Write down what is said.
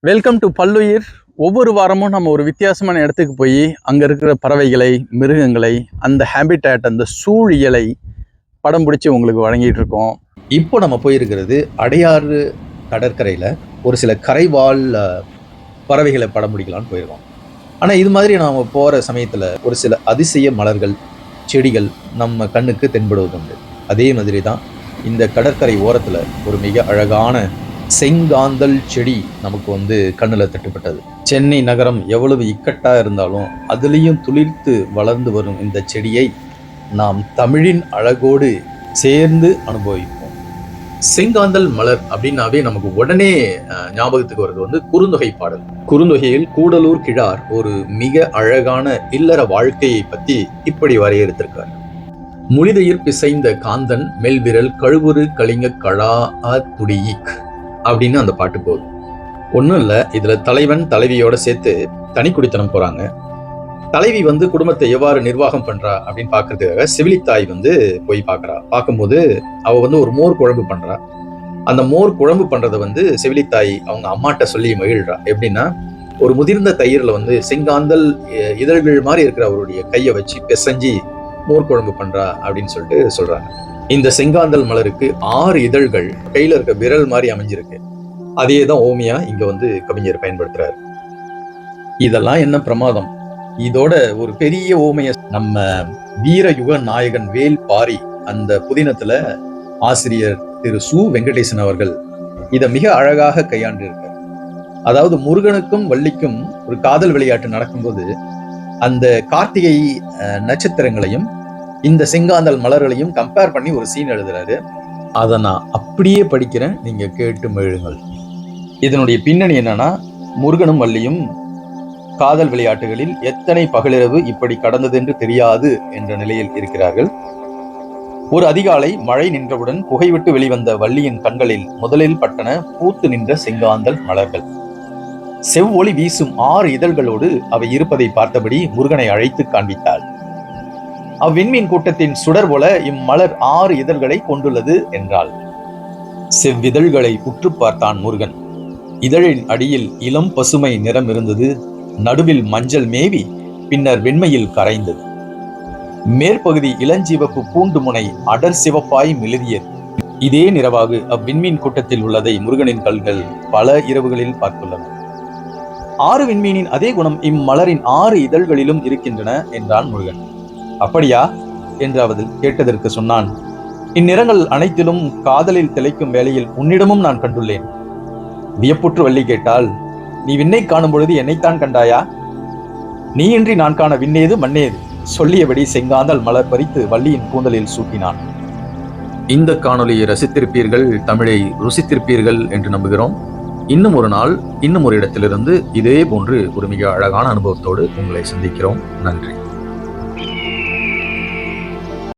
Welcome to பல்லுயிர். ஒவ்வொரு வாரமும் நம்ம ஒரு வித்தியாசமான இடத்துக்கு போய் அங்கே இருக்கிற பறவைகளை, மிருகங்களை, அந்த ஹேபிட்டேட், அந்த சூழியலை படம் பிடிச்சி உங்களுக்கு வழங்கிட்டு இருக்கோம். இப்போ நம்ம போயிருக்கிறது அடையாறு கடற்கரையில் ஒரு சில கரைவாழ் பறவைகளை படம் பிடிக்கலான்னு போயிருக்கோம். ஆனால் இது மாதிரி நாம் போகிற சமயத்தில் ஒரு சில அதிசய மலர்கள், செடிகள் நம்ம கண்ணுக்கு தென்படுவதுண்டு. அதே மாதிரி தான் இந்த கடற்கரை ஓரத்தில் ஒரு மிக அழகான செங்காந்தல் செடி நமக்கு கண்ணில் தட்டுப்பட்டது. சென்னை நகரம் எவ்வளவு இக்கட்டாக இருந்தாலும் அதுலேயும் துளிர்த்து வளர்ந்து வரும் இந்த செடியை நாம் தமிழின் அழகோடு சேர்ந்து அனுபவிப்போம். செங்காந்தல் மலர் அப்படின்னாவே நமக்கு உடனே ஞாபகத்துக்கு வருது குறுந்தொகை பாடல். குறுந்தொகையில் கூடலூர் கிழார் ஒரு மிக அழகான இல்லற வாழ்க்கையை பற்றி இப்படி வரையறுத்திருக்கார். முளிதயிர் பிசைந்த காந்தன் மெல்விரல் கழுவுறு கலிங்க கழா துடியிக் அப்படின்னு அந்த பாட்டு போகுது. ஒன்றும் இல்லை, இதுல தலைவன் தலைவியோட சேர்த்து தனி குடித்தனம் போறாங்க. தலைவி குடும்பத்தை எவ்வாறு நிர்வாகம் பண்றா அப்படின்னு பாக்குறதுக்காக செவிலித்தாய் போய் பாக்குறா. பார்க்கும்போது அவ ஒரு மோர் குழம்பு பண்றா. அந்த மோர் குழம்பு பண்றதை செவிலித்தாய் அவங்க அம்மாட்ட சொல்லி மகிழ்றா. எப்படின்னா, ஒரு முதிர்ந்த தயிர்ல செங்காந்தல் இதழ்கள் மாதிரி இருக்கிற அவருடைய கையை வச்சு பிசைஞ்சி மோர் குழம்பு பண்றா அப்படின்னு சொல்லிட்டு சொல்றாங்க. இந்த செங்காந்தல் மலருக்கு 6 இதழ்கள் கையில இருக்க விரல் மாதிரி அமைஞ்சிருக்கு. அதே தான் ஓமியா இங்க கவிஞர் பயன்படுத்துறாரு. இதெல்லாம் என்ன பிரமாதம்! இதோட ஒரு பெரிய ஓமைய நம்ம வீரயுக நாயகன் வேல் பாரி அந்த புதினத்துல ஆசிரியர் திரு சு வெங்கடேசன் அவர்கள் இதை மிக அழகாக கையாண்டு இருக்கார். அதாவது முருகனுக்கும் வள்ளிக்கும் ஒரு காதல் விளையாட்டு நடக்கும்போது அந்த கார்த்திகை நட்சத்திரங்களையும் இந்த செங்காந்தல் மலர்களையும் கம்பேர் பண்ணி ஒரு சீன் எழுதுறாரு. அதை நான் அப்படியே படிக்கிறேன், நீங்க கேட்டு மகிழுங்கள். இதனுடைய பின்னணி என்னன்னா, முருகனும் வள்ளியும் காதல் விளையாட்டுகளில் எத்தனை பகலிரவு இப்படி கடந்தது என்று தெரியாது என்ற நிலையில் இருக்கிறார்கள். ஒரு அதிகாலை மழை நின்றவுடன் புகைவிட்டு வெளிவந்த வள்ளியின் கண்களில் முதலில் பட்டன பூத்து நின்ற செங்காந்தல் மலர்கள். செவ்வொளி வீசும் 6 இதழ்களோடு அவை இருப்பதை பார்த்தபடி முருகனை அழைத்து காண்பித்தாள். அவ்விண்மீன் கூட்டத்தின் சுடர் போல இம்மலர் 6 இதழ்களை கொண்டுள்ளது என்றாள். செவ்விதழ்களை உற்று பார்த்தான் முருகன். இதழின் அடியில் இளம் பசுமை நிறம் இருந்தது. நடுவில் மஞ்சள் மேவி பின்னர் வெண்மையில் கரைந்தது. மேற்பகுதி இளஞ்சிவப்பு பூண்டு முனை அடர் சிவப்பாய் மெழுதியது. இதே நிறவாகு அவ்விண்மீன் கூட்டத்தில் உள்ளதை முருகனின் கண்கள் பல இரவுகளில் பார்த்துள்ளன. 6 விண்மீனின் அதே குணம் இம்மலரின் 6 இதழ்களிலும் இருக்கின்றன என்றான் முருகன். அப்படியா என்று அவள் கேட்டதற்கு சொன்னான், இந்நிறங்கள் அனைத்திலும் காதலில் திளைக்கும் வேளையில் உன்னிடமும் நான் கண்டுள்ளேன். வியப்புற்று வள்ளி கேட்டால், நீ விண்ணை காணும் பொழுது என்னைத்தான் கண்டாயா? நீயின்றி நான் காண விண்ணேது மண்ணேது சொல்லியபடி செங்காந்தல் மலர் பறித்து வள்ளியின் கூந்தலில் சூட்டினான். இந்த காணொலியை ரசித்திருப்பீர்கள், தமிழை ருசித்திருப்பீர்கள் என்று நம்புகிறோம். இன்னும் ஒரு நாள் இன்னும் ஒரு இடத்திலிருந்து இதே போன்று ஒரு மிக அழகான அனுபவத்தோடு உங்களை சந்திக்கிறோம். நன்றி.